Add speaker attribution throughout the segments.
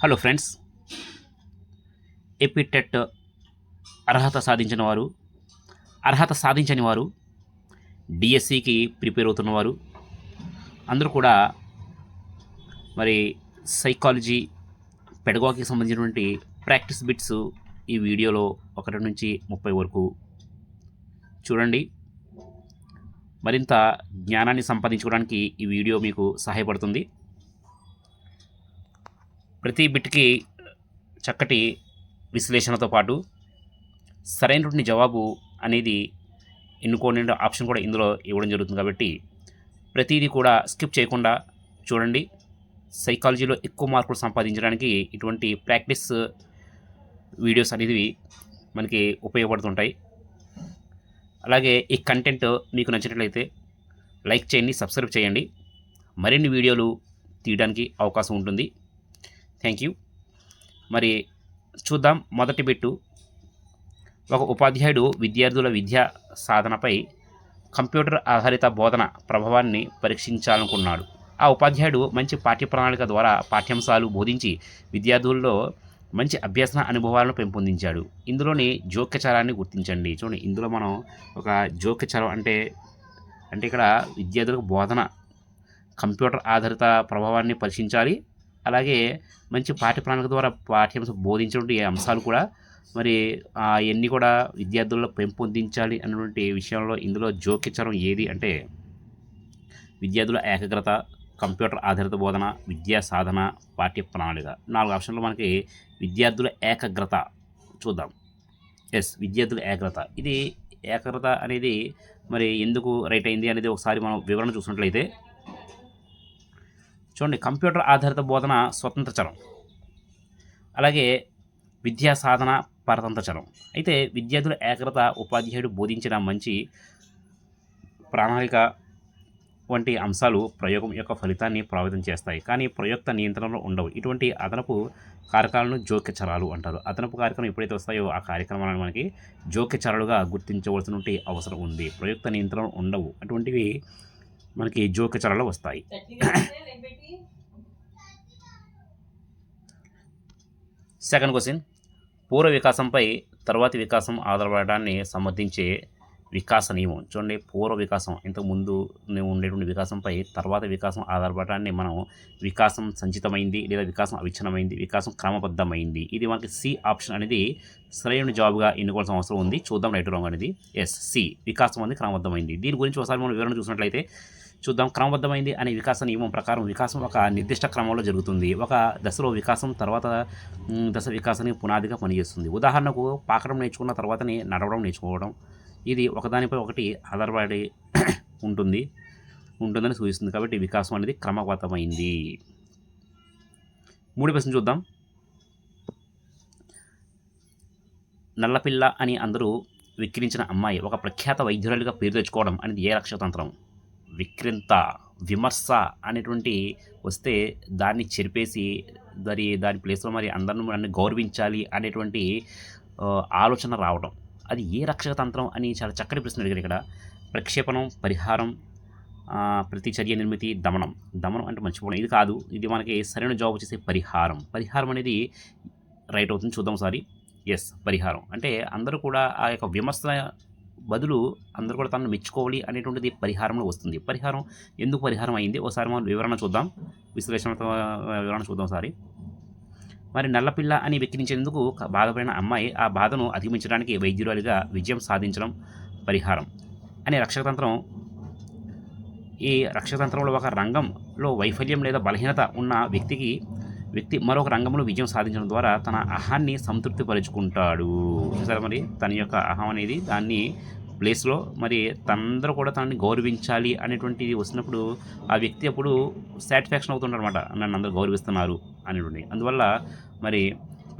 Speaker 1: Hello friends, APTET అర్హత సాధించని వారు, డిఎస్సికి ప్రిపేర్ అవుతున్నవారు అందరూ కూడా మరి సైకాలజీ, పెడగాగికి సంబంధించినటువంటి ప్రాక్టీస్ బిట్స్ ఈ వీడియోలో 1 నుంచి 30 వరకు చూడండి. మరింత జ్ఞానాన్ని సంపాదించుకోవడానికి ఈ వీడియో మీకు సహాయపడుతుంది. ప్రతి బిట్కి చక్కటి విశ్లేషణతో పాటు సరైనటువంటి జవాబు అనేది ఎన్నుకోనే ఆప్షన్ కూడా ఇందులో ఇవ్వడం జరుగుతుంది. కాబట్టి ప్రతిదీ కూడా స్కిప్ చేయకుండా చూడండి. సైకాలజీలో ఎక్కువ మార్కులు సంపాదించడానికి ఇటువంటి ప్రాక్టీస్ వీడియోస్ అనేది మనకి ఉపయోగపడుతుంటాయి. అలాగే ఈ కంటెంట్ మీకు నచ్చినట్లయితే లైక్ చేయండి, సబ్స్క్రైబ్ చేయండి. మరిన్ని వీడియోలు తీయడానికి అవకాశం ఉంటుంది. Thank you. మరి చూద్దాం. మొదటి బిట్టు, ఒక ఉపాధ్యాయుడు విద్యార్థుల విద్యా సాధనపై కంప్యూటర్ ఆధారిత బోధన ప్రభావాన్ని పరీక్షించాలనుకున్నాడు. ఆ ఉపాధ్యాయుడు మంచి పాఠ్య ప్రణాళిక ద్వారా పాఠ్యాంశాలు బోధించి విద్యార్థుల్లో మంచి అభ్యసన అనుభవాలను పెంపొందించాడు. ఇందులోని జోక్యచరాన్ని గుర్తించండి. చూడండి, ఇందులో మనం ఒక జోక్యచరం అంటే ఇక్కడ విద్యార్థులకు బోధన కంప్యూటర్ ఆధారిత ప్రభావాన్ని పరీక్షించాలి. అలాగే మంచి పాఠ్య ప్రణాళిక ద్వారా పాఠ్యాంశం బోధించినటువంటి అంశాలు కూడా మరి అవన్నీ కూడా విద్యార్థుల్లో పెంపొందించాలి అన్నటువంటి విషయంలో ఇందులో జోక్యచరం ఏది అంటే విద్యార్థుల ఏకాగ్రత, కంప్యూటర్ ఆధారిత బోధన, విద్యా సాధన, పాఠ్య ప్రణాళిక. 4 ఆప్షన్లు మనకి విద్యార్థుల ఏకాగ్రత చూద్దాం. విద్యార్థుల ఏకాగ్రత. ఇది ఏకాగ్రత అనేది మరి ఎందుకు రైట్ అయింది అనేది ఒకసారి మనం వివరణ చూసినట్లయితే చూడండి, కంప్యూటర్ ఆధారిత బోధన స్వతంత్ర చరం, అలాగే విద్యా సాధన పరతంత్ర చరం. అయితే విద్యార్థుల ఏకాగ్రత ఉపాధ్యాయుడు బోధించిన మంచి ప్రణాళిక వంటి అంశాలు ప్రయోగం యొక్క ఫలితాన్ని ప్రభావితం చేస్తాయి, కానీ ప్రయోక్త నియంత్రణలో ఉండవు. ఇటువంటి అదనపు కారకాలను జోక్యచరాలు అంటారు. అదనపు కార్యక్రమం ఎప్పుడైతే వస్తాయో ఆ కార్యక్రమాలను మనకి జోక్యచరాలుగా గుర్తించవలసిన అవసరం ఉంది. ప్రయోక్త నియంత్రణ ఉండవు, అటువంటివి మనకి జోక్యచరాలు వస్తాయి. సెకండ్ క్వశ్చన్, పూర్వ వికాసంపై తర్వాతి వికాసం ఆధారపడడాన్ని సమర్థించే వికాస నియమం. చూడండి, పూర్వ వికాసం ఇంతకుముందు ఉండేటువంటి వికాసంపై తర్వాత వికాసం ఆధారపడడాన్ని మనం వికాసం సంచితమైంది లేదా వికాసం అవిచ్ఛిన్నమైంది, వికాసం క్రమబద్ధమైంది. ఇది మనకి సి ఆప్షన్ అనేది సరైన జవాబుగా ఎన్నుకోవాల్సిన అవసరం ఉంది. చూద్దాం రైట్ రాంగ్ అనేది. సి, వికాసం అనేది క్రమబద్ధమైంది. దీని గురించి ఒకసారి మనం వివరణ చూసినట్లయితే చూద్దాం. క్రమబద్ధమైంది అనే వికాస నియమం ప్రకారం వికాసం ఒక నిర్దిష్ట క్రమంలో జరుగుతుంది. ఒక దశలో వికాసం తర్వాత దశ వికాసానికి పునాదిగా పనిచేస్తుంది. ఉదాహరణకు, పాకడం నేర్చుకున్న తర్వాతనే నడవడం నేర్చుకోవడం. ఇది ఒకదానిపై ఒకటి ఆధారపడి ఉంటుందని సూచిస్తుంది. కాబట్టి వికాసం అనేది క్రమబద్ధమైంది. 3వ ప్రశ్న చూద్దాం. నల్లపిల్ల అని అందరూ విక్రించిన అమ్మాయి ఒక ప్రఖ్యాత వైద్యురాలిగా పేరు తెచ్చుకోవడం అనేది ఏ రక్షతంత్రం? విక్రింత, విమర్శ అనేటువంటి వస్తే దాన్ని చెరిపేసి దాని ప్లేస్లో మరి అందరిని గౌరవించాలి అనేటువంటి ఆలోచన రావడం, అది ఏ రక్షకతంత్రం అని చాలా చక్కటి ప్రశ్న అడిగారు ఇక్కడ. ప్రక్షేపణం, పరిహారం, ప్రతిచర్య నిర్మితి, దమనం. దమనం అంటే మర్చిపోవడం, ఇది కాదు. ఇది మనకి సరైన జవాబు చేసే పరిహారం. పరిహారం అనేది రైట్ అవుతుంది. చూద్దాం ఒకసారి. పరిహారం అంటే అందరూ కూడా ఆ యొక్క విమర్శ బదులు అందరూ కూడా తనను మెచ్చుకోవాలి అనేటువంటిది పరిహారంలో వస్తుంది. పరిహారం ఎందుకు పరిహారం అయింది ఒకసారి మనం వివరణ చూద్దాం. విశ్లేషణతో వివరణ చూద్దాం ఒకసారి. మరి నల్లపిల్ల అని వెక్కిరించేందుకు బాధపడిన అమ్మాయి ఆ బాధను అధిగమించడానికి వైద్యురాలిగా విజయం సాధించడం పరిహారం అనే రక్షకతంత్రం. ఈ రక్షకతంత్రంలో ఒక రంగంలో వైఫల్యం లేదా బలహీనత ఉన్న వ్యక్తి మరొక రంగంలో విజయం సాధించడం ద్వారా తన అహాన్ని సంతృప్తిపరుచుకుంటాడు. చూసారా, మరి తన యొక్క అహం అనేది దాన్ని ప్లేస్లో మరి తనందరూ కూడా తనని గౌరవించాలి అనేటువంటిది వస్తున్నప్పుడు ఆ వ్యక్తి అప్పుడు సాటిస్ఫాక్షన్ అవుతుంటారు అనమాట, నన్ను అందరూ గౌరవిస్తున్నారు అనేటువంటి. అందువల్ల మరి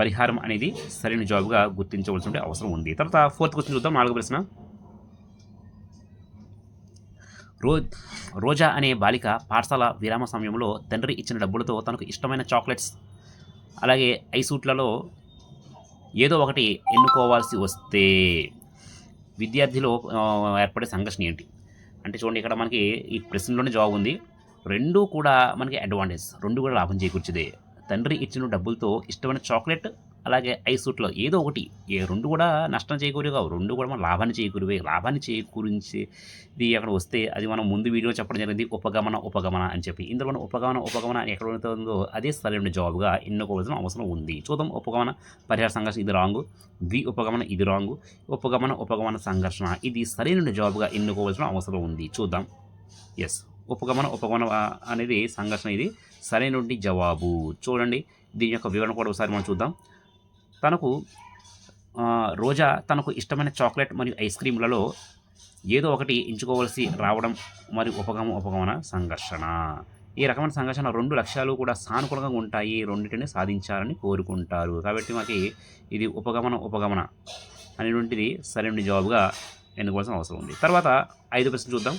Speaker 1: పరిహారం అనేది సరైన జవాబుగా గుర్తించవలసిన అవసరం ఉంది. తర్వాత 4th క్వశ్చన్ చూద్దాం. 4వ ప్రశ్న, రోజా అనే బాలిక పాఠశాల విరామ సమయంలో తండ్రి ఇచ్చిన డబ్బులతో తనకు ఇష్టమైన చాక్లెట్స్ అలాగే ఐసూట్లలో ఏదో ఒకటి ఎన్నుకోవాల్సి వస్తే విద్యార్థిలో ఏర్పడే సంఘర్షణ ఏంటి అంటే చూడండి, ఇక్కడ మనకి ఈ ప్రశ్నలోనే జవాబు ఉంది. రెండూ కూడా మనకి అడ్వాంటేజ్, రెండు కూడా లాభం చేకూర్చేదే. తండ్రి ఇచ్చిన డబ్బులతో ఇష్టమైన చాక్లెట్ అలాగే ఐస్ సూట్లో ఏదో ఒకటి రెండు కూడా నష్టం చేకూరి కావు, రెండు కూడా మన లాభాన్ని చేకూరివే. లాభాన్ని చేకూరించేది అక్కడ వస్తే అది మనం ముందు వీడియో చెప్పడం జరిగింది, ఉపగమన అని చెప్పి. ఇందులో ఉపగమన అని ఎక్కడ ఉంటుందో అదే సరైన జవాబుగా ఎన్నుకోవాల్సిన అవసరం ఉంది. చూద్దాం. ఉపగమన పరిహార సంఘర్షణ ఇది రాంగు, ఉపగమన ఇది రాంగు, ఉపగమన సంఘర్షణ ఇది సరైన జవాబుగా ఎన్నుకోవాల్సిన అవసరం ఉంది. చూద్దాం. ఎస్, ఉపగమన అనేది సంఘర్షణ, ఇది సరైన జవాబు. చూడండి, దీని యొక్క వివరణ కూడా ఒకసారి మనం చూద్దాం. రోజా తనకు ఇష్టమైన చాక్లెట్ మరియు ఐస్ క్రీమ్లలో ఏదో ఒకటి ఎంచుకోవాల్సి రావడం మరియు ఉపగమన సంఘర్షణ. ఈ రకమైన సంఘర్షణ రెండు లక్ష్యాలు కూడా సానుకూలంగా ఉంటాయి, రెండింటిని సాధించాలని కోరుకుంటారు. కాబట్టి మనకి ఇది ఉపగమన అనేటువంటిది సరైన జవాబుగా ఎన్నుకోవాల్సిన అవసరం ఉంది. తర్వాత 5వ ప్రశ్న చూద్దాం.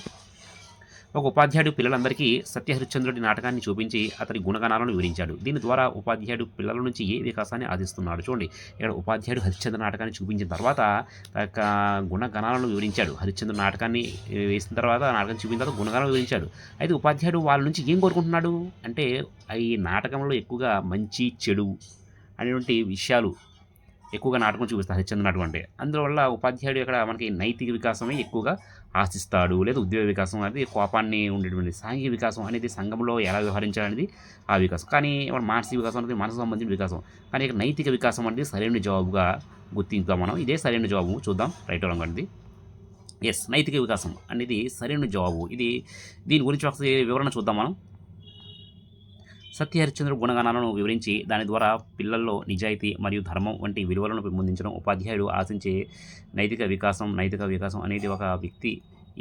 Speaker 1: ఒక ఉపాధ్యాయుడు పిల్లలందరికీ సత్యహరిశ్చంద్రుడి నాటకాన్ని చూపించి అతని గుణగణాలను వివరించాడు. దీని ద్వారా ఉపాధ్యాయుడు పిల్లల నుంచి ఏ వికాసాన్ని ఆశిస్తున్నాడు? చూడండి, ఇక్కడ ఉపాధ్యాయుడు హరిశ్చంద్ర నాటకాన్ని చూపించిన తర్వాత గుణగణాలను వివరించాడు. హరిశ్చంద్ర నాటకాన్ని వేసిన తర్వాత నాటకాన్ని చూపించిన తర్వాత గుణగణాలను వివరించాడు. అయితే ఉపాధ్యాయుడు వాళ్ళ నుంచి ఏం కోరుకుంటున్నాడు అంటే, ఈ నాటకంలో ఎక్కువగా మంచి చెడు అనేటువంటి విషయాలు ఎక్కువగా నాటకం చూపిస్తారు హరిశ్చంద్ర నాటకం అంటే. అందువల్ల ఉపాధ్యాయుడు ఇక్కడ మనకి నైతిక వికాసమే ఎక్కువగా ఆశిస్తాడు, లేదా ఉద్యోగ వికాసం అనేది కోపాన్ని ఉండేటువంటి. సాంఘిక వికాసం అనేది సంఘంలో ఎలా వ్యవహరించాలనేది ఆ వికాసం. కానీ మానసిక వికాసం అనేది మనసు సంబంధించిన వికాసం. కానీ ఇక్కడ నైతిక వికాసం అనేది సరైన జవాబుగా గుర్తించాం మనం. ఇదే సరైన జవాబు. చూద్దాం రైట్ రాంగ్ అనేది. ఎస్, నైతిక వికాసం అనేది సరైన జవాబు. దీని గురించి ఒకసారి వివరణ చూద్దాం మనం. సత్యహరిశ్చంద్రుడు గుణగణాలను వివరించి దాని ద్వారా పిల్లల్లో నిజాయితీ మరియు ధర్మం వంటి విలువలను పెంపొందించడం ఉపాధ్యాయుడు ఆశించే నైతిక వికాసం అనేది ఒక వ్యక్తి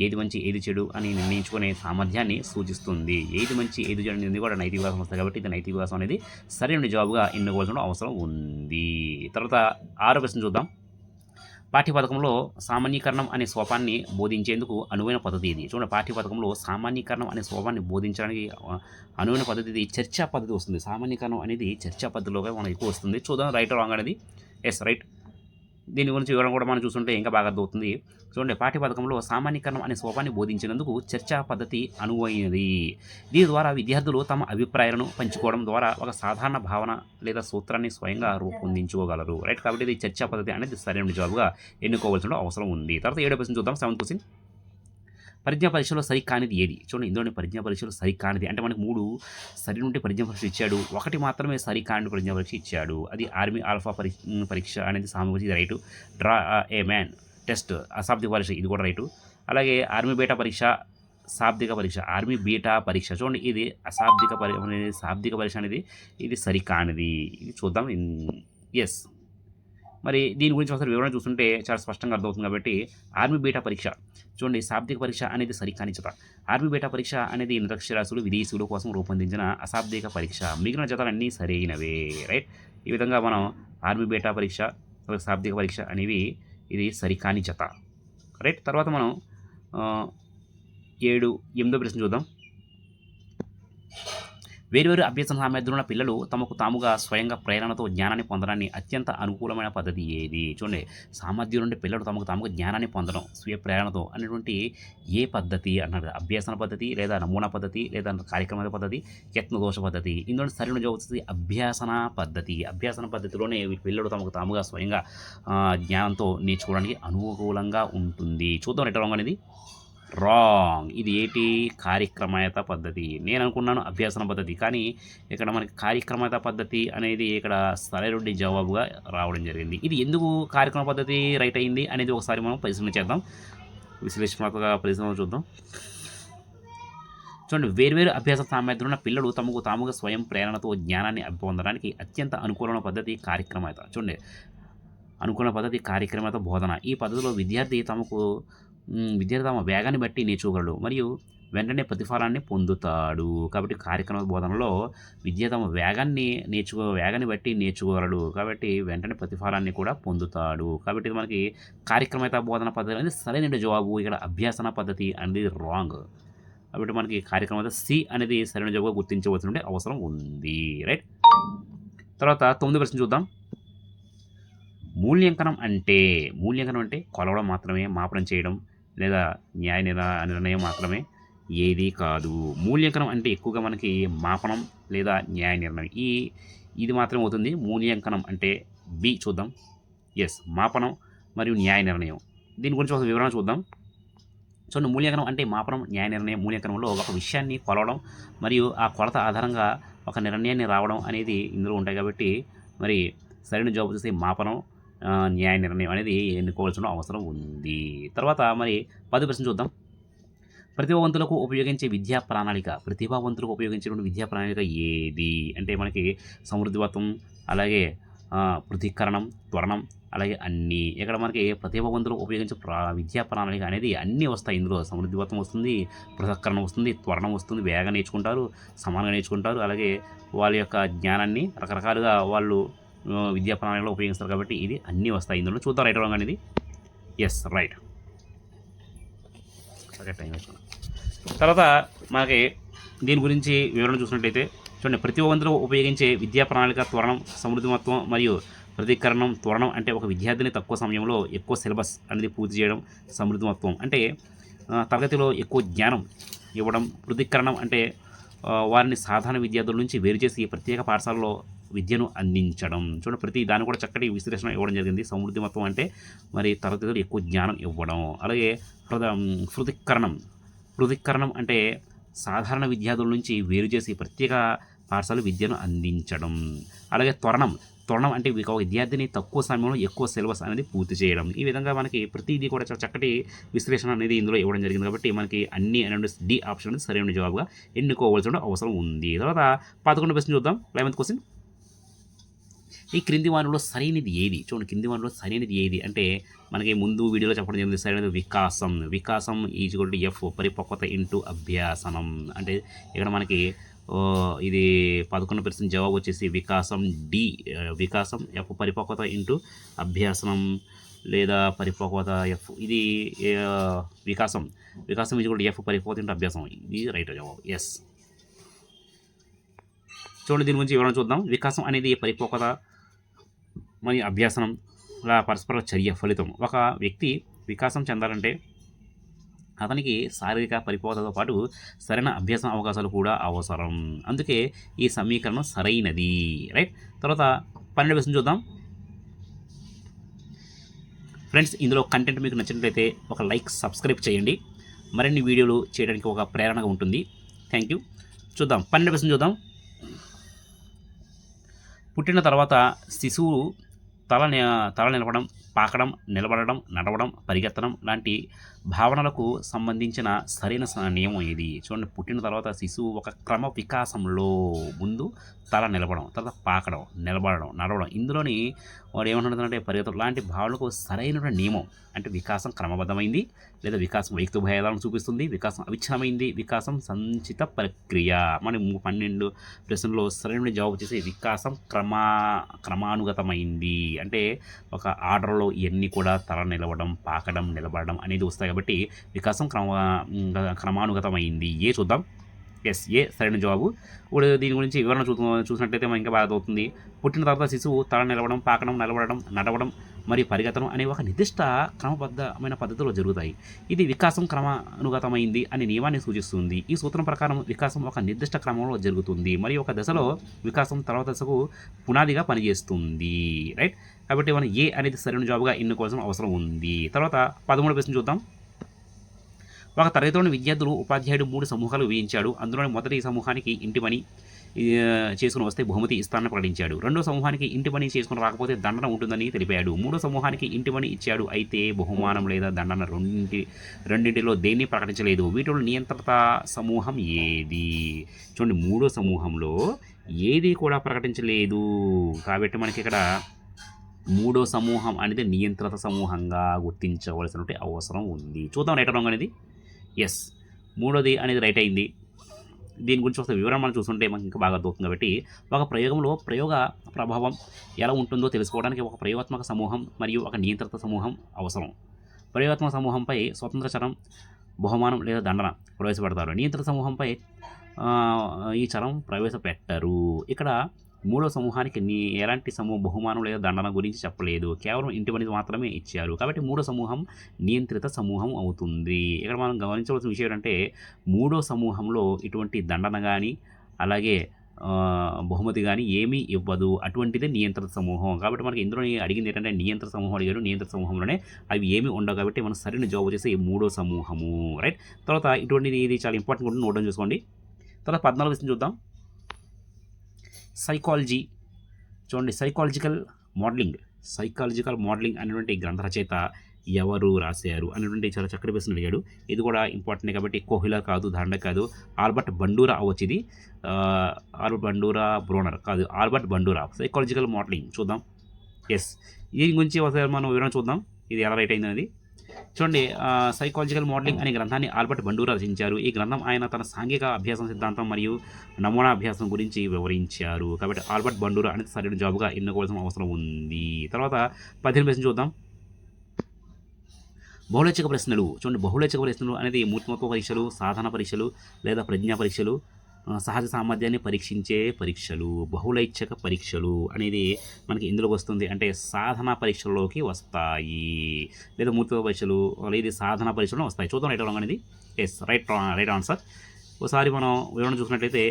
Speaker 1: ఏది మంచి ఏది చెడు అని నిర్ణయించుకునే సామర్థ్యాన్ని సూచిస్తుంది. ఏది మంచి ఏది చెడు అనేది కూడా నైతిక వికాసం వస్తుంది. కాబట్టి ఇది నైతిక వికాసం అనేది సరైన జవాబుగా ఎన్నుకోవాల్సిన అవసరం ఉంది. తర్వాత 6వ ప్రశ్న చూద్దాం. పాఠ్యపథకంలో సామాన్యీకరణం అనే స్వపాన్ని బోధించేందుకు అనువైన పద్ధతి ఇది. చూడండి, పాఠ్యపథకంలో సామాన్యీకరణం అనే స్వపాన్ని బోధించడానికి అనువైన పద్ధతి ఇది చర్చా పద్ధతి వస్తుంది. సామాన్యీకరణం అనేది చర్చా పద్ధతిలోగా మనకు ఎక్కువ వస్తుంది. చూద్దాం రైట్ రాంగ్ అనేది. Yes, right. దీని గురించి వివరణ కూడా మనం చూస్తుంటే ఇంకా బాగా అర్థమవుతుంది. చూడండి, పాఠ్యపథకంలో సామాన్యీకరణం అనే స్వపాన్ని బోధించినందుకు చర్చా పద్ధతి అనువైనది. దీని ద్వారా విద్యార్థులు తమ అభిప్రాయాలను పంచుకోవడం ద్వారా ఒక సాధారణ భావన లేదా సూత్రాన్ని స్వయంగా రూపొందించుకోగలరు. రైట్. కాబట్టి ఇది చర్చా పద్ధతి అనేది సరైన జవాబుగా ఎన్నుకోవాల్సిన అవసరం ఉంది. తర్వాత 7వ ప్రశ్న చూద్దాం. 7th question. పరిజ్ఞా పరీక్షలో సరికానిది ఏది? చూడండి, ఇందులోని పరిజ్ఞా పరీక్షలో సరికానిది అంటే మనకు 3 సరి నుండి పరిజ్ఞా పరీక్ష ఇచ్చాడు, ఒకటి మాత్రమే సరికాని పరిజ్ఞా పరీక్ష ఇచ్చాడు. అది ఆర్మీ ఆల్ఫా పరీక్ష అనేది సామూహిక, ఇది రైటు. డ్రా ఏ మ్యాన్ టెస్ట్ అశాబ్దిక పరీక్ష, ఇది కూడా రైటు. అలాగే ఆర్మీ బీటా పరీక్ష శాబ్దిక పరీక్ష, ఆర్మీ బీటా పరీక్ష. చూడండి, ఇది శాబ్దిక పరీక్ష అనేది ఇది సరికానిది. ఇది చూద్దాం. ఎస్, మరి దీని గురించి ఒకసారి వివరణ చూస్తుంటే చాలా స్పష్టంగా అర్థమవుతుంది. కాబట్టి ఆర్మీ బీటా పరీక్ష చూడండి, శాబ్దిక పరీక్ష అనేది సరికాని జత. ఆర్మీ బీటా పరీక్ష అనేది నిరక్షరాస్యులు విదేశీయుల కోసం రూపొందించిన అశాబ్దిక పరీక్ష. మిగిలిన జతలన్నీ సరైనవే. రైట్. ఈ విధంగా మనం ఆర్మీ బీటా పరీక్ష, శాబ్దిక పరీక్ష అనేవి ఇది సరికాని జత. రైట్. తర్వాత మనం 8వ ప్రశ్న చూద్దాం. వేరువేరు అభ్యసన సామర్థ్యాలున్న పిల్లలు తమకు తాముగా స్వయంగా ప్రేరణతో జ్ఞానాన్ని పొందడాన్ని అత్యంత అనుకూలమైన పద్ధతి ఏది? చూడండి, సామర్థ్యం నుండి పిల్లలు తమకు తాముగా జ్ఞానాన్ని పొందడం స్వీయ ప్రేరణతో అనేటువంటి ఏ పద్ధతి అన్నారు? అభ్యసన పద్ధతి, లేదా నమూనా పద్ధతి, లేదా కార్యక్రమ పద్ధతి, యత్నదోష పద్ధతి. ఇందులో సరైన జవాబు వచ్చేసి అభ్యాసన పద్ధతి. అభ్యాసన పద్ధతిలోనే పిల్లలు తమకు తాముగా స్వయంగా జ్ఞానంతో నేర్చుకోవడానికి అనుకూలంగా ఉంటుంది. చూద్దాం రైట్ రాంగ్ అనేది. రాంగ్. ఇది ఏంటి? కార్యక్రమేత పద్ధతి. నేను అనుకున్నాను అభ్యాసన పద్ధతి, కానీ ఇక్కడ మనకి కార్యక్రమేత పద్ధతి అనేది ఇక్కడ సరైన జవాబుగా రావడం జరిగింది. ఇది ఎందుకు కార్యక్రమ పద్ధతి రైట్ అయింది అనేది ఒకసారి మనం పరిశీలన చేద్దాం. విశ్లేషణాత్మక పరిశీలన చూద్దాం. చూడండి, వేర్వేరు అభ్యాస సామర్థ్యాలున్న పిల్లలు తమకు తాముగా స్వయం ప్రేరణతో జ్ఞానాన్ని పొందడానికి అత్యంత అనుకూలమైన పద్ధతి కార్యక్రమేత. చూడండి, అనుకున్న పద్ధతి కార్యక్రమేత బోధన. ఈ పద్ధతిలో విద్యార్థి తమ వేగాన్ని బట్టి నేర్చుకోగలడు మరియు వెంటనే ప్రతిఫలాన్ని పొందుతాడు. కాబట్టి కార్యక్రమ బోధనలో విద్య తమ వేగాన్ని బట్టి నేర్చుకోగలడు, కాబట్టి వెంటనే ప్రతిఫలాన్ని కూడా పొందుతాడు. కాబట్టి మనకి కార్యక్రమేత బోధన పద్ధతి అనేది సరైన జవాబు. ఇక్కడ అభ్యాసన పద్ధతి అనేది రాంగ్. కాబట్టి మనకి కార్యక్రమేత సి అనేది సరైన జవాబుగా గుర్తించవలసిన అవసరం ఉంది. రైట్. తర్వాత 9వ ప్రశ్న చూద్దాం. మూల్యాంకనం అంటే కొలవడం మాత్రమే, మాపనం చేయడం లేదా న్యాయ నిర్ణయం మాత్రమే. ఏది కాదు. మూల్యాంకనం అంటే ఎక్కువగా మనకి మాపనం లేదా న్యాయ నిర్ణయం. ఇది మాత్రమే అవుతుంది. మూల్యాంకనం అంటే బి చూద్దాం. మాపనం మరియు న్యాయ నిర్ణయం. దీని గురించి ఒక వివరణ చూద్దాం. చూడండి, మూల్యాంకనం అంటే మాపనం, న్యాయ నిర్ణయం. మూల్యాంకనంలో ఒక విషయాన్ని కొలవడం మరియు ఆ కొలత ఆధారంగా ఒక నిర్ణయాన్ని రావడం అనేది ఇందులో ఉంటాయి కాబట్టి మరి సరైన జవాబు చూస్తే మాపనం, న్యాయ నిర్ణయం అనేది ఎన్నుకోవాల్సిన అవసరం ఉంది. తర్వాత మరి 10వ ప్రశ్న చూద్దాం. ప్రతిభావంతులకు ఉపయోగించే విద్యా ప్రణాళిక. ప్రతిభావంతులకు ఉపయోగించేటువంటి విద్యా ప్రణాళిక ఏది అంటే మనకి సమృద్ధివత్వం, అలాగే పృథీకరణం, త్వరణం, అలాగే అన్నీ. ఇక్కడ మనకి ప్రతిభావంతులకు ఉపయోగించే విద్యా ప్రణాళిక అనేది అన్నీ వస్తాయి ఇందులో. సమృద్ధివత్వం వస్తుంది, పృథక్కరణం వస్తుంది, త్వరణం వస్తుంది, వేగంగా నేర్చుకుంటారు, సమానంగా నేర్చుకుంటారు, అలాగే వాళ్ళ యొక్క జ్ఞానాన్ని రకరకాలుగా వాళ్ళు విద్యా ప్రణాళికలో ఉపయోగిస్తారు కాబట్టి ఇది అన్నీ వస్తాయి ఇందులో. చూద్దాం రైట్ రాంగ్ అనేది. రైట్. ఓకే, టైం వేసుకున్నాం. తర్వాత మనకి దీని గురించి వివరణ చూసినట్టయితే చూడండి, ప్రతిభావంతులు ఉపయోగించే విద్యా ప్రణాళిక త్వరణం, సమృద్ధిమత్వం మరియు ప్రతీకరణం. త్వరణం అంటే ఒక విద్యార్థిని తక్కువ సమయంలో ఎక్కువ సిలబస్ అనేది పూర్తి చేయడం. సమృద్ధిమత్వం అంటే తరగతిలో ఎక్కువ జ్ఞానం ఇవ్వడం. ప్రతీకరణం అంటే వారిని సాధారణ విద్యార్థుల నుంచి వేరు చేసి ప్రత్యేక పాఠశాలలో విద్యను అందించడం. చూడండి, ప్రతి దాన్ని కూడా చక్కటి విశ్లేషణ ఇవ్వడం జరిగింది. సమృద్ధిమత్వం అంటే మరి తరగతిలో ఎక్కువ జ్ఞానం ఇవ్వడం. అలాగే పృథక్కరణం అంటే సాధారణ విద్యార్థుల నుంచి వేరు చేసి ప్రత్యేక పాఠశాల విద్యను అందించడం. అలాగే త్వరణం అంటే ఒక విద్యార్థిని తక్కువ సమయంలో ఎక్కువ సిలబస్ అనేది పూర్తి చేయడం. ఈ విధంగా మనకి ప్రతిదీ కూడా చాలా చక్కటి విశ్లేషణ అనేది ఇందులో ఇవ్వడం జరిగింది కాబట్టి మనకి అన్ని అనేది డి ఆప్షన్ అనేది సరైన జవాబుగా ఎన్నుకోవాల్సిన అవసరం ఉంది. తర్వాత 11వ ప్రశ్న చూద్దాం. 11th question. ఈ క్రింది వానిలో సరైనది ఏది? చూడండి, క్రింది వానిలో సరైనది ఏది అంటే మనకి ముందు వీడియోలో చెప్పడం జరిగింది. సరైనది వికాసం ఈజ్వల్ టు ఎఫ్, పరిపక్వత ఇంటూ అభ్యాసనం. అంటే ఇక్కడ మనకి ఇది 11వ ప్రశ్న జవాబు వచ్చేసి వికాసం డి. వికాసం ఎఫ్, పరిపక్వత ఇంటూ అభ్యాసనం లేదా పరిపక్వత ఎఫ్. ఇది వికాసం ఈజ్వల్ టు ఎఫ్, పరిపక్వత ఇంటూ అభ్యాసం. ఇది రైట్ జవాబు. చూడండి, దీని గురించి వివరణ చూద్దాం. వికాసం అనేది పరిపక్వత మరియు అభ్యాసనంలా పరస్పర చర్య ఫలితం. ఒక వ్యక్తి వికాసం చెందాలంటే అతనికి శారీరక పరిపక్వతతో పాటు సరైన అభ్యాసం అవకాశాలు కూడా అవసరం. అందుకే ఈ సమీకరణం సరైనది. రైట్. తర్వాత 12వ ప్రశ్న చూద్దాం. ఫ్రెండ్స్, ఇందులో కంటెంట్ మీకు నచ్చినట్లయితే ఒక లైక్, సబ్స్క్రైబ్ చేయండి. మరిన్ని వీడియోలు చేయడానికి ఒక ప్రేరణగా ఉంటుంది. Thank you. చూద్దాం 12వ ప్రశ్న చూద్దాం. పుట్టిన తర్వాత శిశువు తల నిలవడం, పాకడం, నిలబడడం, నడవడం, పరిగెత్తడం లాంటి భావనలకు సంబంధించిన సరైన నియమం ఇది. చూడండి, పుట్టిన తర్వాత శిశువు ఒక క్రమ వికాసంలో ముందు తల నిలబడడం, తర్వాత పాకడం, నిలబడడం, నడవడం, ఇందులోని వాడు ఏమంటున్నాడంటే పరిగెత్తడం లాంటి భావనలకు సరైన నియమం. అంటే వికాసం క్రమబద్ధమైంది లేదా వికాసం వైయక్తిక భేదాలను చూపిస్తుంది, వికాసం అవిచ్ఛిన్నమైంది, వికాసం సంచిత ప్రక్రియ. మనం 12 ప్రశ్నలో సరైన జవాబు వచ్చేసి వికాసం క్రమానుగతమైంది. అంటే ఒక ఆర్డర్లో ఇవన్నీ కూడా తల నిలవడం, పాకడం, నిలబడడం అనేది వస్తాయి కాబట్టి వికాసం క్రమానుగతమైంది. చూద్దాం. సరైన జవాబు. ఇప్పుడు దీని గురించి వివరణ చూసినట్లయితే మనకి ఇంకా బాగా అవుతుంది. పుట్టిన తర్వాత శిశువు తల నిలవడం, పాకడం, నిలబడడం, నడవడం మరియు పరిగెత్తడం అనే ఒక నిర్దిష్ట క్రమబద్ధమైన పద్ధతిలో జరుగుతాయి. ఇది వికాసం క్రమానుగతమైంది అనే నియమాన్ని సూచిస్తుంది. ఈ సూత్రం ప్రకారం వికాసం ఒక నిర్దిష్ట క్రమంలో జరుగుతుంది మరియు ఒక దశలో వికాసం తర్వాత దశకు పునాదిగా పనిచేస్తుంది. రైట్. కాబట్టి మనం అనేది సరైన జవాబుగా ఎన్నుకోవాల్సిన అవసరం ఉంది. తర్వాత 13వ ప్రశ్న చూద్దాం. ఒక తరగతిలోని విద్యార్థులు ఉపాధ్యాయుడు 3 సమూహాలు వేయించాడు. అందులోని మొదటి సమూహానికి ఇంటి పని చేసుకుని వస్తే బహుమతి ఇస్తానని ప్రకటించాడు. రెండో సమూహానికి ఇంటి పని చేసుకుని రాకపోతే దండన ఉంటుందని తెలిపాడు. మూడో సమూహానికి ఇంటి పని ఇచ్చాడు, అయితే బహుమానం లేదా దండన రెండింటిలో దేన్ని ప్రకటించలేదు. వీటిలో నియంత్రిత సమూహం ఏది? చూడండి, మూడో సమూహంలో ఏది కూడా ప్రకటించలేదు కాబట్టి మనకి ఇక్కడ మూడో సమూహం అనేది నియంత్రిత సమూహంగా గుర్తించవలసినటువంటి అవసరం ఉంది. చూద్దాం రైట్ రాంగ్ అనేది. మూడోది అనేది రైట్ అయింది. దీని గురించి ఒక వివరణ మనం చూస్తుంటే మనకి ఇంకా బాగా అర్థమవుతుంది. కాబట్టి ఒక ప్రయోగంలో ప్రయోగ ప్రభావం ఎలా ఉంటుందో తెలుసుకోవడానికి ఒక ప్రయోగాత్మక సమూహం మరియు ఒక నియంత్రిత సమూహం అవసరం. ప్రయోగాత్మక సమూహంపై స్వతంత్ర చరం, బహుమానం లేదా దండన ప్రవేశపెడతారు. నియంత్రిత సమూహంపై ఈ చరం ప్రవేశపెట్టరు. ఇక్కడ మూడో సమూహానికి ఎలాంటి బహుమానం లేదా దండన గురించి చెప్పలేదు, కేవలం ఇంటి పని మాత్రమే ఇచ్చారు. కాబట్టి మూడో సమూహం నియంత్రిత సమూహం అవుతుంది. ఇక్కడ మనం గమనించవలసిన విషయం ఏంటంటే మూడో సమూహంలో ఇటువంటి దండన కానీ అలాగే బహుమతి కానీ ఏమీ ఇవ్వదు, అటువంటిదే నియంత్రిత సమూహం. కాబట్టి మనకి ఇందులో అడిగింది ఏంటంటే నియంత్రిత సమూహం అడిగాడు, నియంత్రిత సమూహంలోనే అవి ఏమీ ఉండవు. కాబట్టి మనం సరైన జవాబు వచ్చేసి మూడో సమూహము, రైట్. తర్వాత ఇటువంటిది ఇది చాలా ఇంపార్టెంట్ ఉంటుంది, నోట్ డౌన్ చూసుకోండి. తర్వాత 14వ ప్రశ్న చూద్దాం. సైకాలజీ చూడండి. సైకాలజికల్ మోడలింగ్ అనేటువంటి గ్రంథ రచయిత ఎవరు రాశారు అనేటువంటి చాలా చక్కటి ప్రశ్న అడిగాడు. ఇది కూడా ఇంపార్టెంట్ కాబట్టి కోహిలా కాదు, దండ కాదు, ఆల్బర్ట్ బండూరా అవ్వచ్చు. ఇది ఆల్బర్ట్ బండూరా బ్రోనర్ కాదు, ఆల్బర్ట్ బండూరా. సైకాలజికల్ మోడలింగ్ చూద్దాం. ఎస్, దీని గురించి ఒకసారి మనం వివరణ చూద్దాం, ఇది ఎలా రైట్ అయింది అనేది. చూడండి, సైకాలజికల్ మోడలింగ్ అనే గ్రంథాన్ని ఆల్బర్ట్ బండూరా రచించారు. ఈ గ్రంథం ఆయన తన సాంఘిక అభ్యాసం సిద్ధాంతం మరియు నమూనా అభ్యాసం గురించి వివరించారు. కాబట్టి ఆల్బర్ట్ బండూరా అనేది సరైన జాబ్గా ఎన్నుకోవాల్సిన అవసరం ఉంది. తర్వాత 18వ ప్రశ్న చూద్దాం. బహుళైచ్ఛిక ప్రశ్నలు చూడండి. బహుళైచ్ఛిక ప్రశ్నలు అనేది మూర్తిమత్వ పరీక్షలు, సాధన పరీక్షలు లేదా ప్రజ్ఞా పరీక్షలు, సహజ సామర్థ్యాన్ని పరీక్షించే పరీక్షలు. బహుళైచ్ఛిక పరీక్షలు అనేది మనకి ఎందులోకి వస్తుంది అంటే సాధన పరీక్షల్లోకి వస్తాయి, లేదా మూర్తిమత్వ పరీక్షలు లేదా సాధన పరీక్షలు వస్తాయి. చూద్దాం రైట్ రాంగ్ అనేది. Yes, right answer. ఒకసారి మనం వివరణ చూసినట్లయితే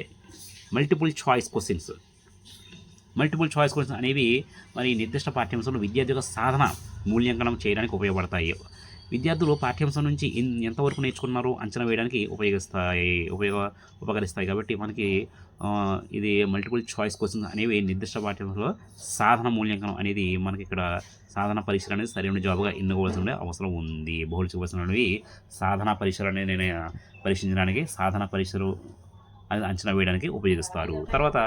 Speaker 1: మల్టిపుల్ చాయిస్ క్వశ్చన్స్ అనేవి మరి నిర్దిష్ట పాఠ్యాంశంలో విద్యార్థి యొక్క సాధన మూల్యాంకనం చేయడానికి ఉపయోగపడతాయి. విద్యార్థులు పాఠ్యాంశం నుంచి ఎంతవరకు నేర్చుకున్నారో అంచనా వేయడానికి ఉపకరిస్తాయి. కాబట్టి మనకి ఇది మల్టిపుల్ చాయిస్ క్వశ్చన్స్ అనేవి నిర్దిష్ట పాఠ్యాంశంలో సాధన మూల్యాంకనం అనేది మనకి ఇక్కడ సాధన పరీక్షలు అనేది సరైన జాబ్గా ఎన్నుకోవాల్సిన అవసరం ఉంది. బహుళైచ్ఛిక ప్రశ్నలు అనేవి సాధన పరీక్షలు అనేది పరీక్షించడానికి, సాధన పరీక్షలు అనేది అంచనా వేయడానికి ఉపయోగిస్తారు. తర్వాత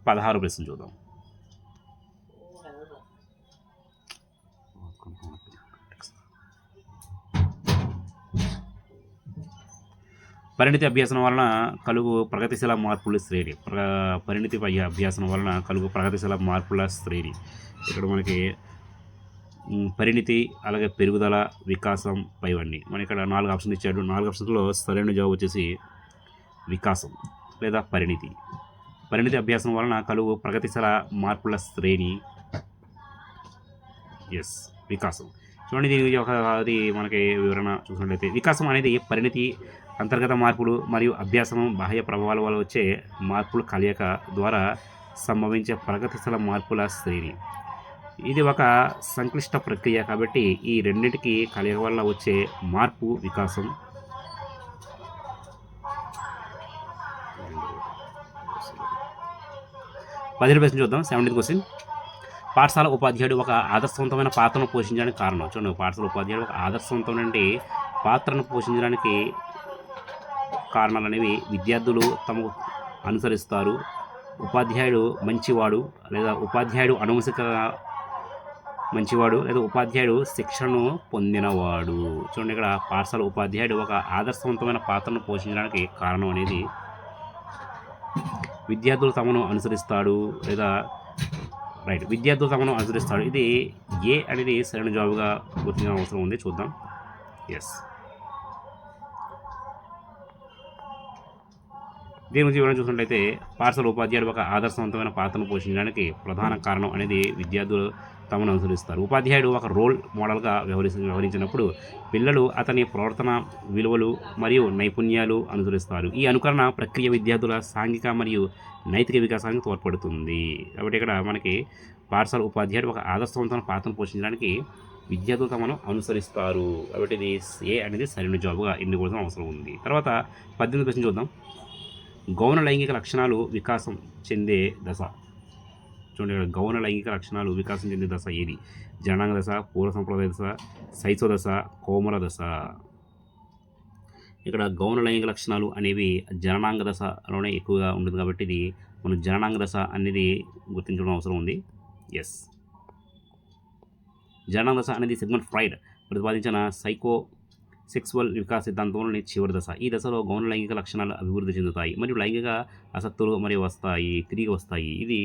Speaker 1: 16వ ప్రశ్న చూద్దాం. పరిణితి అభ్యాసం వలన కలుగు ప్రగతిశీల మార్పుల శ్రేణి. అభ్యాసం వలన కలుగు ప్రగతిశీల మార్పుల శ్రేణి. ఇక్కడ మనకి పరిణితి, అలాగే పెరుగుదల, వికాసం పైవన్నీ మనకి ఇక్కడ 4 ఆప్షన్లు ఇచ్చాడు. 4 ఆప్షన్స్లో సరైన జవాబు వచ్చేసి వికాసం లేదా పరిణితి. పరిణితి అభ్యాసం వలన కలుగు ప్రగతిశీల మార్పుల శ్రేణి. ఎస్, వికాసం. చూడండి, దీనికి అది మనకి వివరణ చూసినట్లయితే వికాసం అనేది పరిణితి, అంతర్గత మార్పులు మరియు అభ్యాసం బాహ్య ప్రభావాల వల్ల వచ్చే మార్పుల కలయిక ద్వారా సంభవించే ప్రగతిశీల మార్పుల శ్రేణి. ఇది ఒక సంక్లిష్ట ప్రక్రియ కాబట్టి ఈ రెండింటికి కలయిక వల్ల వచ్చే మార్పు వికాసం. ప్రశ్న చూద్దాం. 17th question. పాఠశాల ఉపాధ్యాయుడు ఒక ఆదర్శవంతమైన పాత్రను పోషించడానికి కారణం. చూడండి, పాఠశాల ఉపాధ్యాయుడు ఒక ఆదర్శవంతమైన పాత్రను పోషించడానికి కారణాలు అనేవి విద్యార్థులు తమకు అనుసరిస్తారు. ఉపాధ్యాయుడు మంచివాడు లేదా ఉపాధ్యాయుడు అనువంశిక మంచివాడు లేదా ఉపాధ్యాయుడు శిక్షణను పొందినవాడు. చూడండి, ఇక్కడ పాఠశాల ఉపాధ్యాయుడు ఒక ఆదర్శవంతమైన పాత్రను పోషించడానికి కారణం అనేది విద్యార్థులు తమను అనుసరిస్తాడు లేదా రైట్, విద్యార్థులు తమను అనుసరిస్తాడు. ఇది ఏ అనేది సరైన జవాబుగా గుర్తించిన అవసరం ఉంది. చూద్దాం. ఎస్, దీని గురించి వివరణ చూసినట్లయితే పాఠశాల ఉపాధ్యాయుడు ఒక ఆదర్శవంతమైన పాత్రను పోషించడానికి ప్రధాన కారణం అనేది విద్యార్థులు తమను అనుసరిస్తారు. ఉపాధ్యాయుడు ఒక రోల్ మోడల్గా వ్యవహరించినప్పుడు పిల్లలు అతని ప్రవర్తన, విలువలు మరియు నైపుణ్యాలు అనుసరిస్తారు. ఈ అనుకరణ ప్రక్రియ విద్యార్థుల సాంఘిక మరియు నైతిక వికాసానికి తోడ్పడుతుంది. కాబట్టి ఇక్కడ మనకి పాఠశాల ఉపాధ్యాయుడు ఒక ఆదర్శవంతమైన పాత్రను పోషించడానికి విద్యార్థులు తమను అనుసరిస్తారు. కాబట్టి ఇది ఏ అనేది సరైన జవాబుగా ఎన్నుకోవాల్సిన అవసరం ఉంది. తర్వాత 18వ ప్రశ్న చూద్దాం. గౌణ లైంగిక లక్షణాలు వికాసం చెందే దశ. చూడండి, గౌణ లైంగిక లక్షణాలు వికాసం చెందే దశ ఏది? జననాంగ దశ, పూర్వ సంప్రదాయ దశ, శైశవ దశ, కోమల దశ. ఇక్కడ గౌణ లైంగిక లక్షణాలు అనేవి జననాంగ దశలోనే ఎక్కువగా ఉంటుంది కాబట్టి ఇది మనం జననాంగ దశ అనేది గుర్తించడం అవసరం ఉంది. ఎస్, జననాంగ దశ అనేది సిగ్మండ్ ఫ్రాయిడ్ ప్రతిపాదించిన సెక్సువల్ వికాస సిద్ధాంతంలోని చివరి దశ. ఈ దశలో గౌణ లైంగిక లక్షణాలు అభివృద్ధి చెందుతాయి మరియు లైంగిక ఆసక్తులు మరియు తిరిగి వస్తాయి. ఇది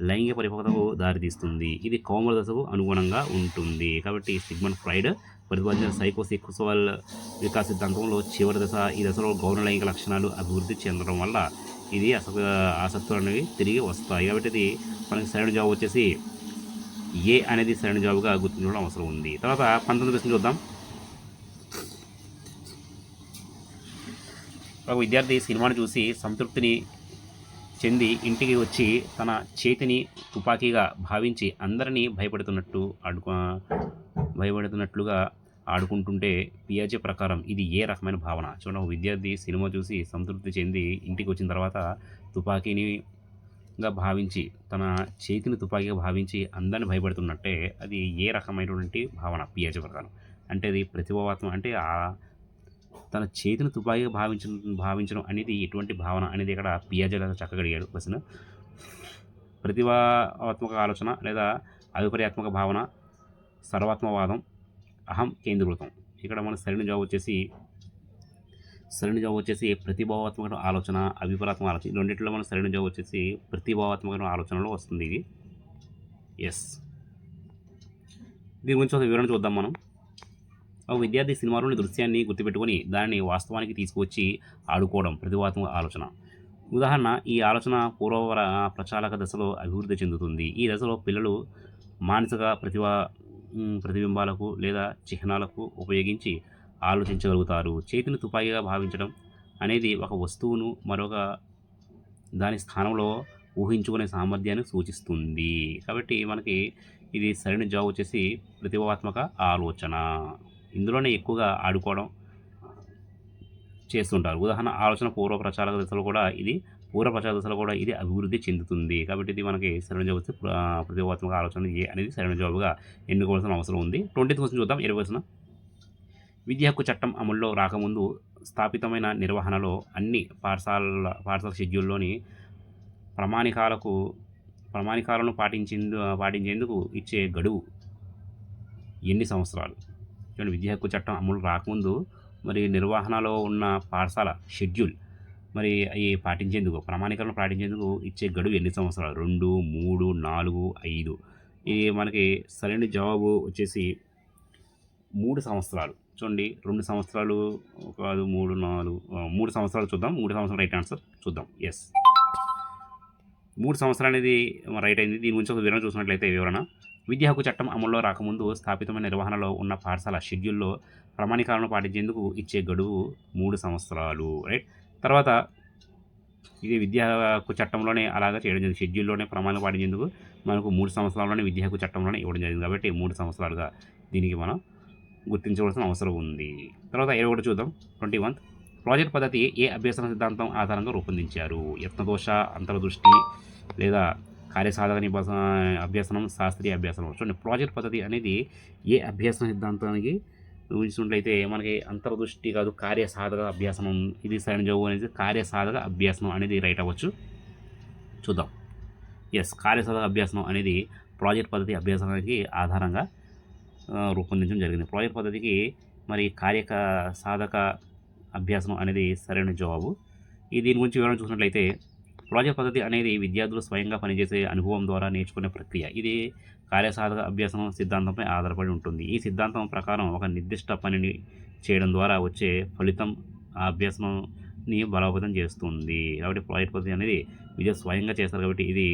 Speaker 1: లైంగిక పరిపక్వతకు దారితీస్తుంది. ఇది కోమల దశకు అనుగుణంగా ఉంటుంది. కాబట్టి సిగ్మండ్ ఫ్రాయిడ్ ప్రతిపాదించిన సెక్సువల్ వికాస సిద్ధాంతంలో చివరి దశ. ఈ దశలో గౌణ లైంగిక లక్షణాలు అభివృద్ధి చెందడం వల్ల ఇది ఆసక్తులు అనేవి తిరిగి వస్తాయి. కాబట్టి ఇది మనకి సరైన జవాబు వచ్చేసి ఏ అనేది సరైన జవాబుగా గుర్తించడం అవసరం ఉంది. తర్వాత 19వ ప్రశ్న చూద్దాం. ఒక విద్యార్థి సినిమాను చూసి సంతృప్తిని చెంది ఇంటికి వచ్చి తన చేతిని తుపాకీగా భావించి అందరినీ భయపడుతున్నట్లుగా ఆడుకుంటుంటే పియాజే ప్రకారం ఇది ఏ రకమైన భావన? చూడండి, ఒక విద్యార్థి సినిమా చూసి సంతృప్తి చెంది ఇంటికి వచ్చిన తర్వాత తుపాకీనిగా భావించి తన చేతిని తుపాకీగా భావించి అందరిని భయపడుతున్నట్టే అది ఏ రకమైనటువంటి భావన పియాజే ప్రకారం? అంటే అది ప్రతిభాత్మక, అంటే తన చేతిని తుపాకీగా భావించడం అనేది ఎటువంటి భావన అనేది ఇక్కడ పియాజే చక్కగా అడిగాడు క్వశ్చన్. ప్రతిభాత్మక ఆలోచన లేదా అభిప్రాయాత్మక భావన, సర్వాత్మవాదం, అహం కేంద్రీకృతం. ఇక్కడ మన సరైన జవాబు వచ్చేసి ప్రతిభావాత్మక ఆలోచన, అభిప్రాయాత్మక ఆలోచన. ఈ రెండింటిలో మన సరైన జవాబు వచ్చేసి ప్రతిభావాత్మక ఆలోచనలో వస్తుంది ఇది. ఎస్. దీని గురించి ఒక వివరణ చూద్దాం మనం. ఒక విద్యార్థి సినిమాలోని దృశ్యాన్ని గుర్తుపెట్టుకొని దానిని వాస్తవానికి తీసుకువచ్చి ఆడుకోవడం ప్రతిభాత్మక ఆలోచన. ఉదాహరణ, ఈ ఆలోచన పూర్వవర ప్రచాలక దశలో అభివృద్ధి చెందుతుంది. ఈ దశలో పిల్లలు మానసిక ప్రతిబింబాలకు లేదా చిహ్నాలకు ఉపయోగించి ఆలోచించగలుగుతారు. చేతిని తుపాకీగా భావించడం అనేది ఒక వస్తువును మరొక దాని స్థానంలో ఊహించుకునే సామర్థ్యాన్ని సూచిస్తుంది. కాబట్టి మనకి ఇది సరైన జవాబు వచ్చేసి ప్రతిభాత్మక ఆలోచన. ఇందులోనే ఎక్కువగా ఆడుకోవడం చేస్తుంటారు. ఉదాహరణ, ఆలోచన పూర్వ ప్రచాలక దశలో కూడా ఇది అభివృద్ధి చెందుతుంది. కాబట్టి ఇది మనకి సరైన జవాబు వచ్చి ప్రతిభాత్మక ఆలోచన ఏ అనేది సరైన జవాబుగా ఎన్నుకోవాల్సిన అవసరం ఉంది. 20వ క్వశ్చన్ చూద్దాం. 20వ క్వశ్చన్. విద్యా హక్కు చట్టం అమల్లో రాకముందు స్థాపితమైన నిర్వహణలో అన్ని పాఠశాల షెడ్యూల్లోని ప్రమాణికాలను పాటించేందుకు ఇచ్చే గడువు ఎన్ని సంవత్సరాలు? చూడండి, విద్యా హక్కు చట్టం అమలు రాకముందు మరి నిర్వహణలో ఉన్న పాఠశాల షెడ్యూల్ మరి అవి ప్రమాణికాలను పాటించేందుకు ఇచ్చే గడువు ఎన్ని సంవత్సరాలు? 2, 3, 4, 5. ఇది మనకి సరైన జవాబు వచ్చేసి 3 సంవత్సరాలు. చూడండి, 2 సంవత్సరాలు కాదు, 3, 4, 3 సంవత్సరాలు చూద్దాం. 3 సంవత్సరాలు రైట్ ఆన్సర్ చూద్దాం. ఎస్, 3 సంవత్సరాలు అనేది రైట్ అయింది. దీని గురించి ఒక వివరణ చూసినట్లయితే విద్యా హక్కు చట్టం అమల్లో రాకముందు స్థాపితమైన నిర్వహణలో ఉన్న పాఠశాల షెడ్యూల్లో ప్రమాణికాలను పాటించేందుకు ఇచ్చే గడువు 3 సంవత్సరాలు. రైట్. తర్వాత ఇది విద్యా హక్కు చట్టంలోనే అలాగా చేయడం జరిగింది. షెడ్యూల్లోనే ప్రమాణాలు పాటించేందుకు మనకు 3 సంవత్సరాల్లోనే విద్యా హక్కు చట్టంలోనే ఇవ్వడం జరిగింది. కాబట్టి 3 సంవత్సరాలుగా దీనికి మనం గుర్తించవలసిన అవసరం ఉంది. తర్వాత 21 చూద్దాం. 21. ప్రాజెక్ట్ పద్ధతి ఏ అభ్యసన సిద్ధాంతం ఆధారంగా రూపొందించారు? యత్నదోష, అంతర్దృష్టి లేదా కార్యసాధక అభ్యసనం, శాస్త్రీయ అభ్యాసనం. చూడండి, ప్రాజెక్ట్ పద్ధతి అనేది ఏ అభ్యసన సిద్ధాంతానికి ఊహించినట్లయితే మనకి అంతర్దృష్టి కాదు, కార్యసాధక అభ్యాసనం. ఇది సరైన జవాబు అనేది కార్యసాధక అభ్యాసనం అనేది రైట్ అవ్వచ్చు. చూద్దాం. ఎస్, కార్యసాధక అభ్యాసనం అనేది ప్రాజెక్ట్ పద్ధతి అభ్యాసనానికి ఆధారంగా రూపొందించడం జరిగింది. ప్రాజెక్ట్ పద్ధతికి మరి సాధక అభ్యాసనం అనేది సరైన జవాబు. దీని గురించి వివరణ చూసినట్లయితే ప్రాజెక్ట్ పద్ధతి అనేది విద్యార్థులు స్వయంగా పనిచేసే అనుభవం ద్వారా నేర్చుకునే ప్రక్రియ. ఇది కార్యసాధక అభ్యాసం సిద్ధాంతంపై ఆధారపడి ఉంటుంది. ఈ సిద్ధాంతం ప్రకారం ఒక నిర్దిష్ట పనిని చేయడం ద్వారా వచ్చే ఫలితం ఆ అభ్యాసాన్ని బలోపేతం చేస్తుంది. కాబట్టి ప్రాజెక్ట్ పద్ధతి అనేది విద్యార్థులు స్వయంగా చేస్తారు కాబట్టి ఇది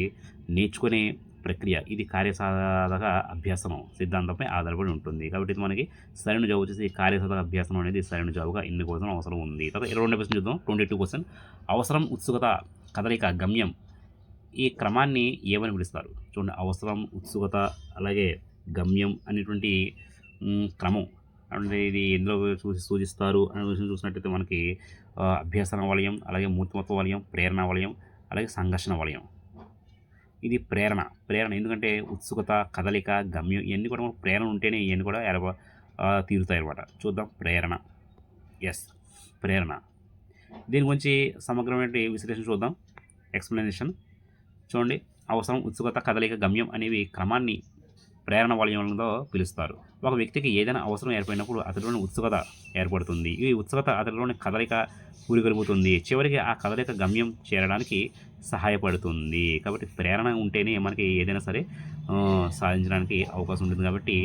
Speaker 1: నేర్చుకునే ప్రక్రియ. ఇది కార్యసాధక అభ్యాసనం సిద్ధాంతంపై ఆధారపడి ఉంటుంది. కాబట్టి ఇది మనకి సరైన జవాబు వచ్చేసి కార్యసాధక అభ్యాసనం అనేది సరైన జవాబుగా ఎన్నుకోవాల్సిన అవసరం ఉంది. తర్వాత 22వ క్వశ్చన్ చూద్దాం. 22 క్వశ్చన్. అవసరం, ఉత్సుకత, కదలిక, గమ్యం ఈ క్రమాన్ని ఏమని పిలుస్తారు? చూడండి, అవసరం, ఉత్సుకత, అలాగే గమ్యం అనేటువంటి క్రమం అంటే ఇది ఎందులో సూచిస్తారు అనే విషయం చూసినట్టయితే మనకి అభ్యసన వలయం, అలాగే మూర్తిమత్వ వలయం, ప్రేరణ వలయం, అలాగే సంఘర్షణ వలయం. ఇది ప్రేరణ. ఎందుకంటే ఉత్సుకత, కదలిక, గమ్యం ఇవన్నీ కూడా మనకు ప్రేరణ ఉంటేనే ఇవన్నీ కూడా తీరుతాయి అన్నమాట. చూద్దాం, ప్రేరణ. ఎస్, ప్రేరణ. దీని గురించి సమగ్రమైన విశ్లేషణ చూద్దాం. ఎక్స్ప్లెనేషన్ చూడండి, అవసరం, ఉత్సుకత, కదలిక, గమ్యం అనేవి క్రమాన్ని ప్రేరణ వలయంలో పిలుస్తారు. ఒక వ్యక్తికి ఏదైనా అవసరం ఏర్పడినప్పుడు అతడిలోని ఉత్సుకత ఏర్పడుతుంది. ఈ ఉత్సుకత అతడిలోని కదలిక పూరిగలుగుతుంది. చివరికి ఆ కదలిక గమ్యం చేరడానికి సహాయపడుతుంది. కాబట్టి ప్రేరణ ఉంటేనే మనకి ఏదైనా సరే సాధించడానికి అవకాశం ఉంటుంది. కాబట్టి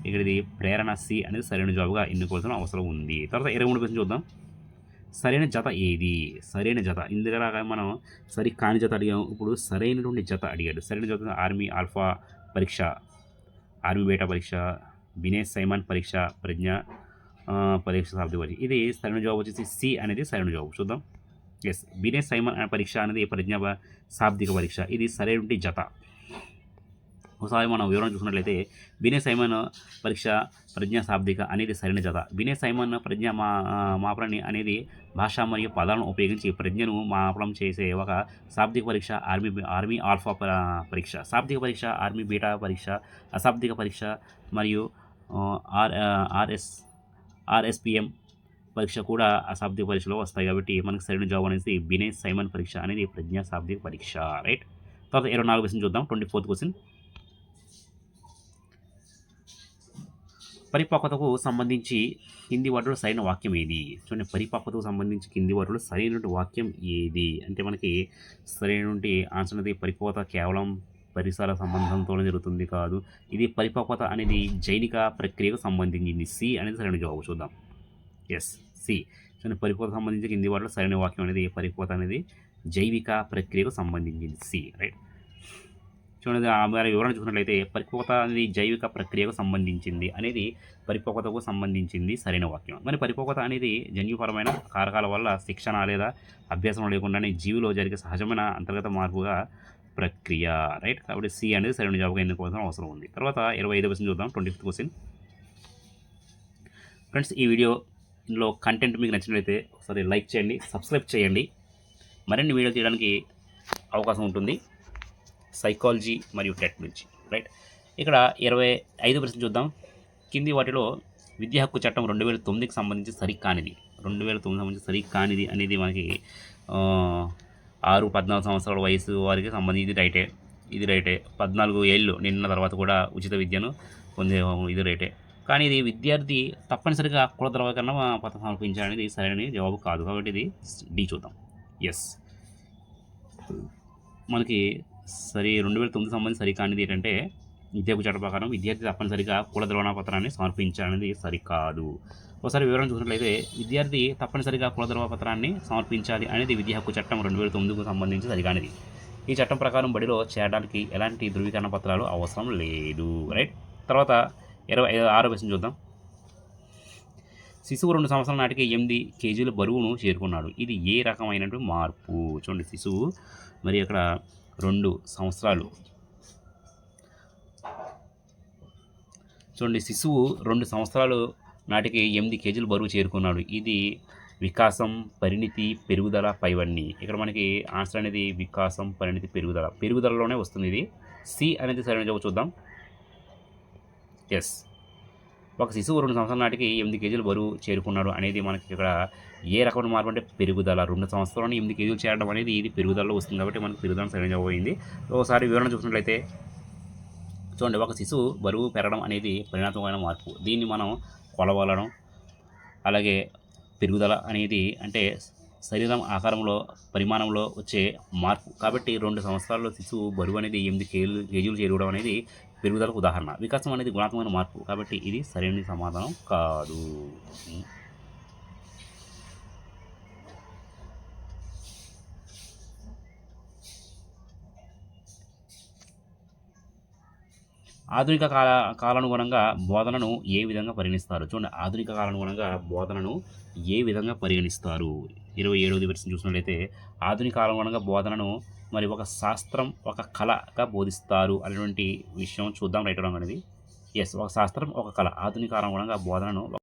Speaker 1: ఇక్కడ ఇది ప్రేరణ సి అనేది సరైన జవాబుగా ఎన్నుకోవాల్సిన అవసరం ఉంది. తర్వాత 23 క్వశ్చన్ చూద్దాం. సరైన జత ఏది? సరైన జత ఇందులో మనం సరి కాని జత అడిగాము. ఇప్పుడు సరైనటువంటి జత అడిగాడు. సరైన జత ఆర్మీ ఆల్ఫా పరీక్ష, ఆర్మీ బీటా పరీక్ష, బినేష్ సైమన్ పరీక్ష, ప్రజ్ఞ పరీక్ష శాబ్దిక పరీక్ష. ఇది సరైన జవాబు వచ్చేసి సి అనేది సరైన జవాబు. చూద్దాం. ఎస్, బినేష్ సైమన్ పరీక్ష అనేది ప్రజ్ఞ శాబ్దిక పరీక్ష. ఇది సరైనటువంటి జత. ఒకసారి మనం వివరణ చూసినట్లయితే బినేష్ సైమన్ పరీక్ష ప్రజ్ఞా శాబ్దిక అనేది సరైన జత. బినేష్ సైమన్ ప్రజ్ఞ మాపలని అనేది భాష మరియు పదాలను ఉపయోగించి ప్రజ్ఞను మాపనం చేసే ఒక శాబ్దిక పరీక్ష ఆర్మీ ఆల్ఫా పరీక్ష. శాబ్దిక పరీక్ష ఆర్మీ బీటా పరీక్ష, అశాబ్దిక పరీక్ష మరియు ఆర్ఎస్పిఎం పరీక్ష కూడా అశాబ్దిక పరీక్షలో వస్తాయి. కాబట్టి మనకు సరైన జవాబు అనేది బినేష్ సైమన్ పరీక్ష అనేది ప్రజ్ఞా శాబ్దిక పరీక్ష. రైట్. తర్వాత 24 క్వశ్చన్ చూద్దాం. 24th question. పరిపక్వతకు సంబంధించి కింది వాటిలో సరైన వాక్యం ఏది? చూడండి, పరిపక్వతకు సంబంధించి కింది వాటిలో సరైనటువంటి వాక్యం ఏది అంటే మనకి సరైనటువంటి ఆన్సర్ అనేది పరిపక్వత కేవలం పరిసర సంబంధంతోనే జరుగుతుంది కాదు. ఇది పరిపక్వత అనేది జైనిక ప్రక్రియకు సంబంధించింది. సి అనేది సరైన జవాబు. చూద్దాం. Yes, C. చూడండి, పరిపక్వత సంబంధించి కింది వాటిలో సరైన వాక్యం అనేది పరిపక్వత అనేది జైవిక ప్రక్రియకు సంబంధించింది. సి. రైట్. చూడండి, మరి వివరణ చూసినట్లయితే పరిపక్వత అనేది జైవిక ప్రక్రియకు సంబంధించింది అనేది పరిపక్వతకు సంబంధించింది సరైన వాక్యం. మరి పరిపక్వత అనేది జన్యుపరమైన కారకాల వల్ల శిక్షణ లేదా అభ్యాసం లేకుండానే జీవిలో జరిగే సహజమైన అంతర్గత మార్పుగా ప్రక్రియ. రైట్. కాబట్టి సి అనేది సరైన జవాబుగా ఎన్నుకోవాల్సిన అవసరం ఉంది. తర్వాత 25వ క్వశ్చన్ చూద్దాం. 25th question. ఫ్రెండ్స్, ఈ వీడియోలో కంటెంట్ మీకు నచ్చినట్లయితే ఒకసారి లైక్ చేయండి, సబ్స్క్రైబ్ చేయండి. మరిన్ని వీడియోలు తీయడానికి అవకాశం ఉంటుంది సైకాలజీ మరియు టెట్ నుంచి. రైట్. ఇక్కడ 25వ ప్రశ్న చూద్దాం. కింది వాటిలో విద్యా హక్కు చట్టం 2009కి సంబంధించి సరికానిది. 2009 సంబంధించి సరికానిది అనేది మనకి 6-14 సంవత్సరాల వయసు వారికి సంబంధించి ఇది రైటే. 14 ఏళ్ళు నిన్న తర్వాత కూడా ఉచిత విద్యను పొందే ఇది రైటే. కానీ ఇది విద్యార్థి తప్పనిసరిగా కుల ధృవీకరణ పత్రం సమర్పించాలనేది సరైన జవాబు కాదు. కాబట్టి ఇది డి చూద్దాం. ఎస్, మనకి 2009 సంబంధించి సరికానిది ఏంటంటే విద్యాకు చట్ట ప్రకారం విద్యార్థి తప్పనిసరిగా కుల ధృవీకరణ పత్రాన్ని సమర్పించాలనేది సరికాదు. ఒకసారి వివరణ చూసినట్లయితే విద్యార్థి తప్పనిసరిగా కుల ధృవీకరణ పత్రాన్ని సమర్పించాలి అనేది విద్యా హక్కు చట్టం 2009కు సంబంధించి సరికానిది. ఈ చట్టం ప్రకారం బడిలో చేరడానికి ఎలాంటి ధృవీకరణ పత్రాలు అవసరం లేదు. రైట్. తర్వాత 26వ క్వశ్చన్ చూద్దాం. శిశువు 2 సంవత్సరాల నాటికి 8 kgల బరువును చేరుకున్నాడు. ఇది ఏ రకమైనటువంటి మార్పు? చూడండి, శిశువు మరి అక్కడ 2 సంవత్సరాలు. చూడండి, శిశువు 2 సంవత్సరాలు నాటికి 8 kgల బరువు చేరుకున్నాడు. ఇది వికాసం, పరిణితి, పెరుగుదల పైవన్నీ. ఇక్కడ మనకి ఆన్సర్ అనేది వికాసం, పరిణితి, పెరుగుదలలోనే వస్తుంది. ఇది సి అనేది సరైన జవాబు. చూద్దాం. ఎస్, ఒక శిశువు 2 సంవత్సరాల నాటికి 8 kgల బరువు చేరుకున్నాడు అనేది మనకి ఇక్కడ ఏ రకమైన మార్పు అంటే పెరుగుదల. 2 సంవత్సరాలు 8 kgలు చేరడం అనేది ఇది పెరుగుదలలో వస్తుంది. కాబట్టి మనకు పెరుగుదల సరైన జవాబు అయింది. ఒకసారి వివరణ చూసినట్లయితే చూడండి, ఒక శిశువు బరువు పెరగడం అనేది పరిణామాత్మకమైన మార్పు. దీన్ని మనం కొలవడం. అలాగే పెరుగుదల అనేది అంటే శరీరం ఆకారంలో పరిమాణంలో వచ్చే మార్పు. కాబట్టి 2 సంవత్సరాల్లో శిశువు బరువు అనేది 8 kgలు చేరుకోవడం అనేది పెరుగుదలకు ఉదాహరణ. వికాసం అనేది గుణాత్మకమైన మార్పు. కాబట్టి ఇది సరైన సమాధానం కాదు. ఆధునిక కాలానుగుణంగా బోధనను ఏ విధంగా పరిగణిస్తారు? చూడండి, ఆధునిక కాలానుగుణంగా బోధనను ఏ విధంగా పరిగణిస్తారు? 27వ ప్రశ్న చూసినట్లయితే ఆధునిక కాలానుగుణంగా బోధనను మరి ఒక శాస్త్రం, ఒక కళగా బోధిస్తారు అనేటువంటి విషయం చూద్దాం. రైట్ అనేది ఎస్, ఒక శాస్త్రం, ఒక కళ. ఆధునిక కాలానుగుణంగా బోధనను